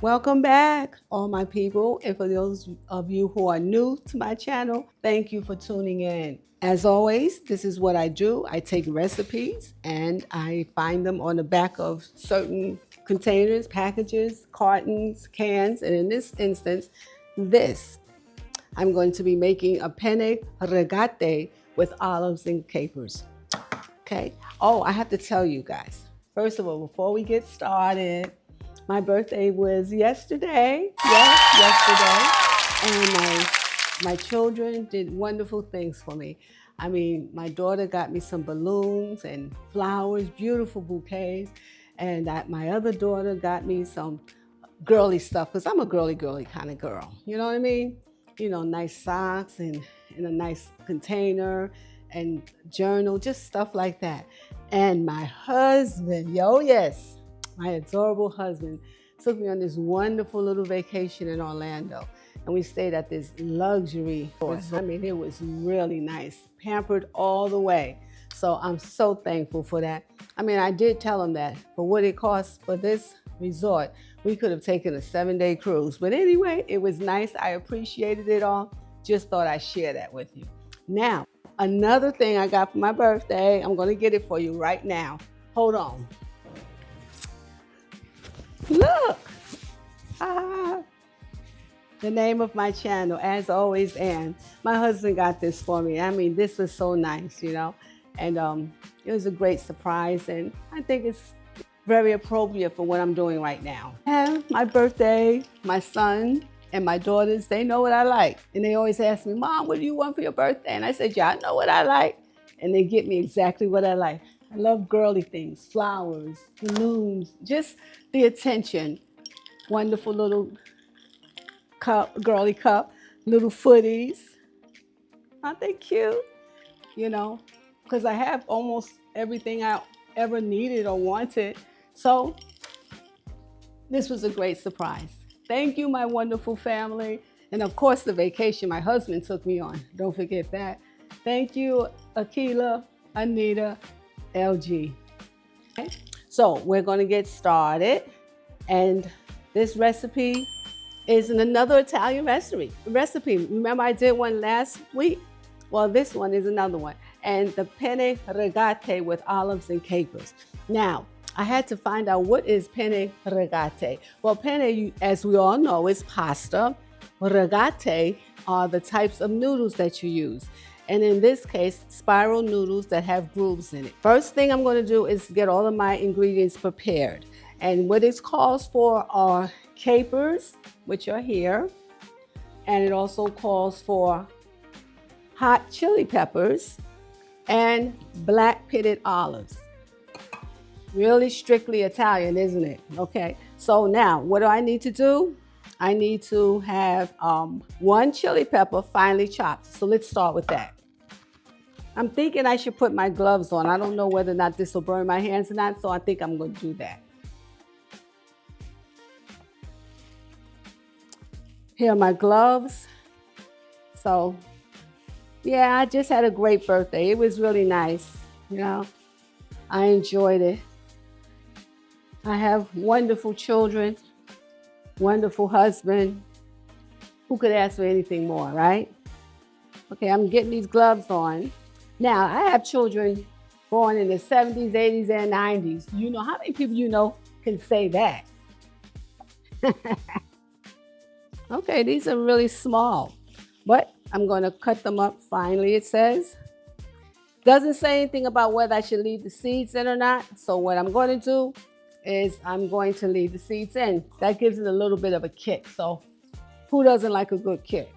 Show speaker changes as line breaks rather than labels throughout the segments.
Welcome back, all my people. And for those of you who are new to my channel, thank you for tuning in. As always, this is what I do. I take recipes and I find them on the back of certain containers, packages, cartons, cans. And in this instance, this, I'm going to be making a penne regate with olives and capers. Okay. Oh, I have to tell you guys. First of all, before we get started, my birthday was yesterday. Yes, yesterday. And my children did wonderful things for me. I mean, my daughter got me some balloons and flowers, beautiful bouquets. And my other daughter got me some girly stuff because I'm a girly kind of girl. You know what I mean? You know, nice socks and in a nice container and journal, just stuff like that. And my husband, yes, my adorable husband took me on this wonderful little vacation in Orlando. And we stayed at this luxury resort. I mean, it was really nice, pampered all the way. So I'm so thankful for that. I mean, I did tell him that for what it costs for this resort, we could have taken a 7-day cruise. But anyway, it was nice. I appreciated it all. Just thought I'd share that with you. Now, another thing I got for my birthday, I'm going to get it for you right now. Hold on. Look. Ah. The name of my channel, as always, Ann. My husband got this for me. I mean, this was so nice, you know. And it was a great surprise. And I think it's very appropriate for what I'm doing right now. And my birthday, my son and my daughters, they know what I like. And they always ask me, Mom, what do you want for your birthday? And I said, yeah, I know what I like. And they get me exactly what I like. I love girly things, flowers, balloons, just the attention. Wonderful little cup, girly cup, little footies. Aren't they cute? You know, because I have almost everything I ever needed or wanted. So this was a great surprise. Thank you, my wonderful family. And of course, the vacation my husband took me on. Don't forget that. Thank you, Akila, Anita, LG. Okay. So we're going to get started. And this recipe is another Italian recipe. Remember I did one last week? Well, this one is another one. And the penne regate with olives and capers. Now, I had to find out what is penne regate. Well, penne, as we all know, is pasta. Regate are the types of noodles that you use. And in this case, spiral noodles that have grooves in it. First thing I'm going to do is get all of my ingredients prepared. And what it calls for are capers, which are here. And it also calls for hot chili peppers and black pitted olives. Really strictly Italian, isn't it? Okay, so now what do I need to do? I need to have 1 chili pepper finely chopped. So let's start with that. I'm thinking I should put my gloves on. I don't know whether or not this will burn my hands or not, so I think I'm going to do that. Here are my gloves. So, yeah, I just had a great birthday. It was really nice, you know. I enjoyed it. I have wonderful children, wonderful husband. Who could ask for anything more, right? Okay, I'm getting these gloves on. Now, I have children born in the 70s, 80s, and 90s. You know, how many people you know can say that? Okay, these are really small, but I'm going to cut them up finely, it says. Doesn't say anything about whether I should leave the seeds in or not. So what I'm going to do is I'm going to leave the seeds in. That gives it a little bit of a kick. So who doesn't like a good kick?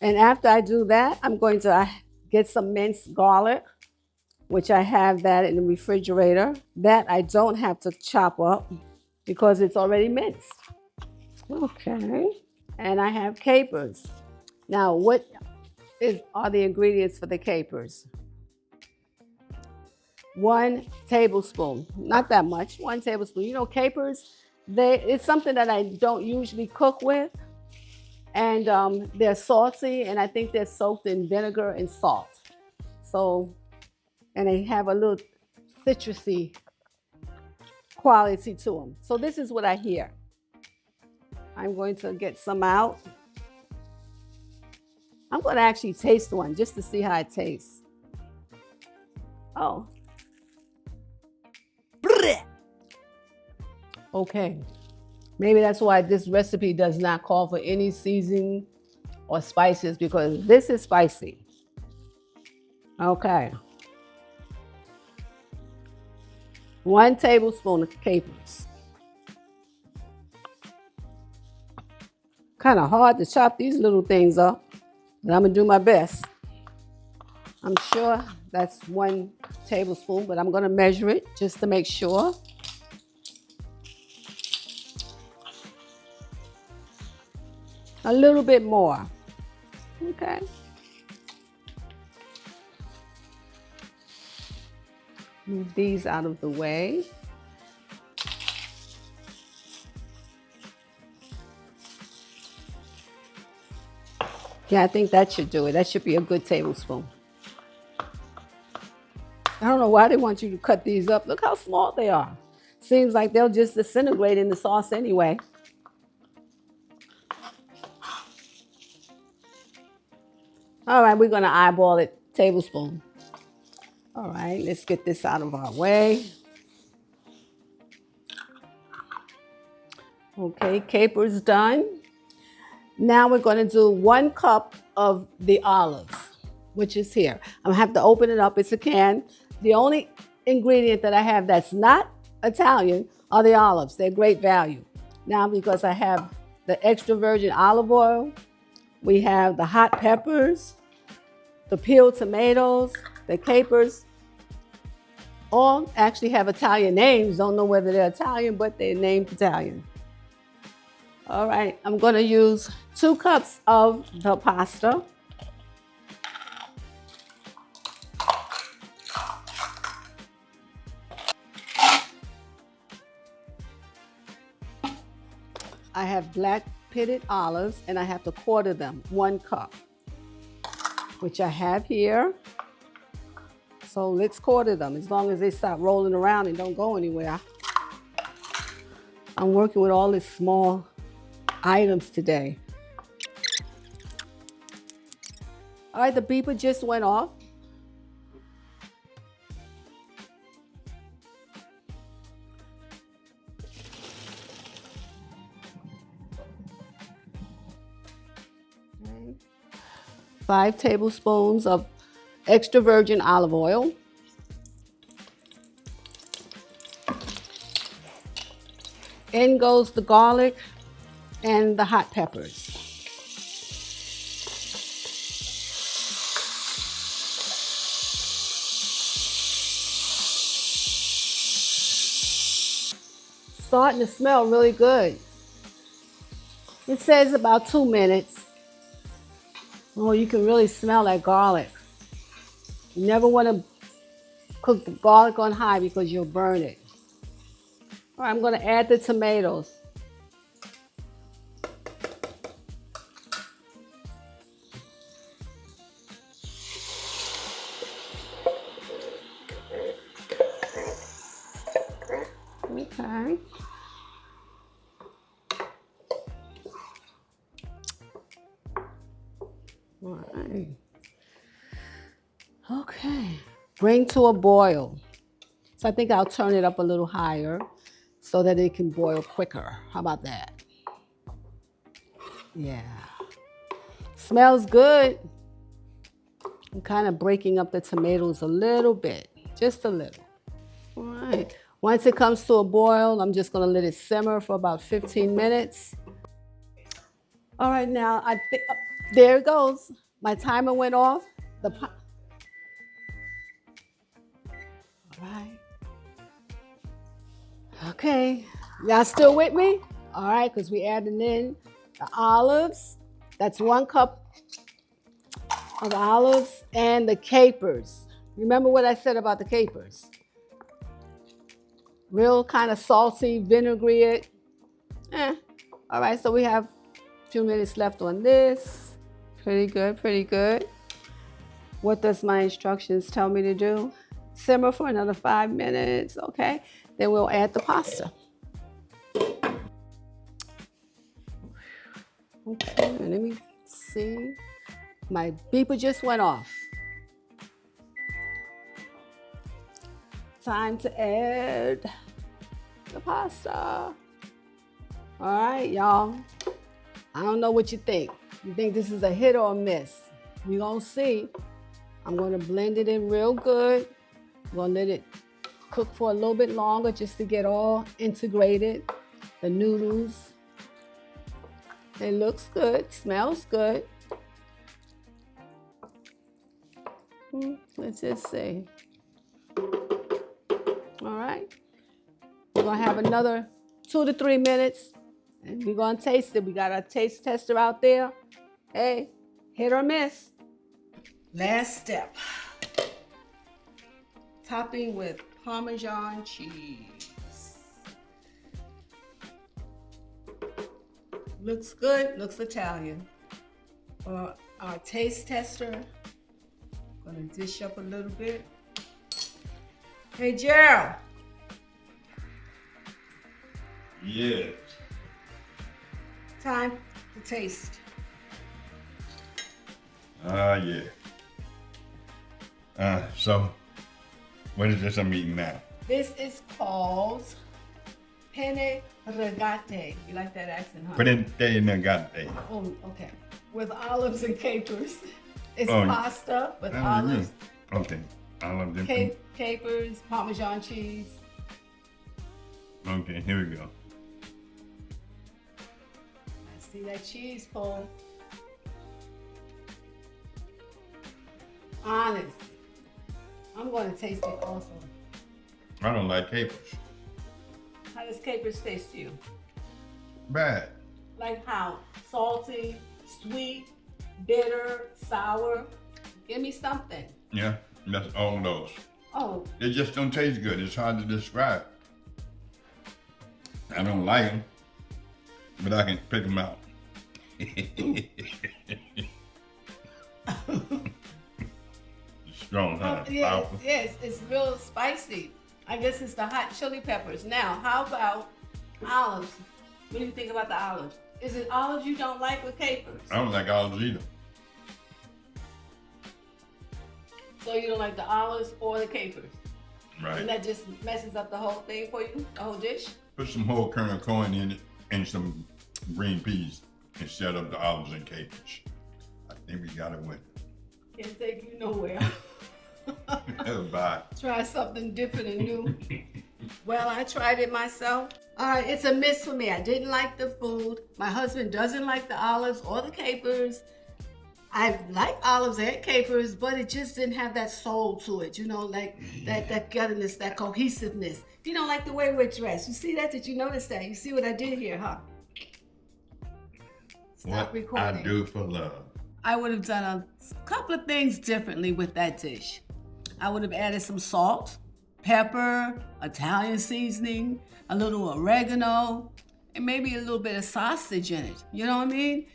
And after I do that, I'm going to get some minced garlic, which I have that in the refrigerator. That I don't have to chop up because it's already minced. Okay. And I have capers. Now, what are the ingredients for the capers? 1 tablespoon, not that much, 1 tablespoon. You know, capers, it's something that I don't usually cook with. And they're salty, and I think they're soaked in vinegar and salt. So, and they have a little citrusy quality to them. So this is what I hear. I'm going to get some out. I'm going to actually taste one just to see how it tastes. Oh. Okay. Maybe that's why this recipe does not call for any seasoning or spices, because this is spicy. Okay. 1 tablespoon of capers. Kind of hard to chop these little things up, but I'm gonna do my best. I'm sure that's 1 tablespoon, but I'm gonna measure it just to make sure. A little bit more. Okay. Move these out of the way. Yeah, I think that should do it. That should be a good tablespoon. I don't know why they want you to cut these up. Look how small they are. Seems like they'll just disintegrate in the sauce anyway. All right, we're gonna eyeball it, tablespoon. All right, let's get this out of our way. Okay, caper's done. Now we're gonna do 1 cup of the olives, which is here. I'm gonna have to open it up, it's a can. The only ingredient that I have that's not Italian are the olives. They're great value. Now, because I have the extra virgin olive oil, we have the hot peppers, the peeled tomatoes, the capers, all actually have Italian names. Don't know whether they're Italian, but they're named Italian. All right, I'm gonna use 2 cups of the pasta. I have black pitted olives and I have to quarter them, 1 cup, which I have here. So let's quarter them as long as they stop rolling around and don't go anywhere. I'm working with all these small items today. All right, the beeper just went off. Okay. 5 tablespoons of extra virgin olive oil. In goes the garlic and the hot peppers. Starting to smell really good. It says about 2 minutes. Oh, you can really smell that garlic. You never want to cook the garlic on high because you'll burn it. All right, I'm going to add the tomatoes. Okay. All right. Okay. Bring to a boil. So I think I'll turn it up a little higher so that it can boil quicker. How about that? Yeah. Smells good. I'm kind of breaking up the tomatoes a little bit, just a little. All right. Once it comes to a boil, I'm just going to let it simmer for about 15 minutes. All right, now I think there it goes. My timer went off. All right. Okay. Y'all still with me? All right, because we added in the olives. That's 1 cup of olives and the capers. Remember what I said about the capers? Real kind of salty, vinaigrette. All right, so we have a few minutes left on this. Pretty good, pretty good. What does my instructions tell me to do? Simmer for another 5 minutes, okay? Then we'll add the pasta. Okay, let me see. My beeper just went off. Time to add the pasta. All right, y'all. I don't know what you think. You think this is a hit or a miss? We're gonna see. I'm gonna blend it in real good. I'm gonna let it cook for a little bit longer just to get all integrated. The noodles. It looks good, smells good. Let's just see. All right. We're gonna have another 2 to 3 minutes and we're gonna taste it. We got our taste tester out there. Hey, hit or miss. Last step. Topping with Parmesan cheese. Looks good, looks Italian. For our taste tester, I'm gonna dish up a little bit. Hey, Gerald.
Yes.
Time to taste.
Yeah. So, what is this I'm eating now?
This is called penne rigate. You like that accent, huh?
Put it there and then got there.
Oh, okay. With olives and capers. It's
Oh,
pasta with olives,
Okay. Olives and
capers, Parmesan cheese.
Okay, here we go.
I see that cheese, Paul. Honest. I'm going to taste it also.
I don't like capers.
How does capers taste to you?
Bad.
Like how? Salty, sweet, bitter, sour? Give me something.
Yeah, that's all those.
Oh,
They just don't taste good. It's hard to describe. I don't like them, but I can pick them out. Strong, huh?
yeah,
Powerful.
yes, it's real spicy. I guess it's the hot chili peppers. Now, how about olives? What do you think about the olives? Is it olives you don't like with capers?
I don't like olives either.
So you don't like the olives or the capers?
Right.
And that just messes up the whole thing for you, the whole dish?
Put some whole kernel corn in it and some green peas instead of the olives and capers. I think we got it with
Can't take you nowhere.
it. Bye.
Try something different and new. Well, I tried it myself. It's a miss for me. I didn't like the food. My husband doesn't like the olives or the capers. I like olives and capers, but it just didn't have that soul to it, you know, like that gutterness, that cohesiveness. You know, like the way we're dressed. You see that? Did you notice that? You see what I did here, huh? Stop
What
recording.
I do for love.
I would have done a couple of things differently with that dish. I would have added some salt, pepper, Italian seasoning, a little oregano, and maybe a little bit of sausage in it. You know what I mean?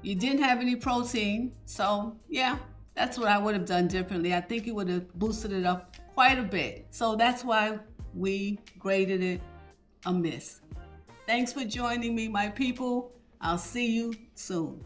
You didn't have any protein, so yeah, that's what I would have done differently. I think it would have boosted it up quite a bit. So that's why we graded it a miss. Thanks for joining me, my people. I'll see you soon.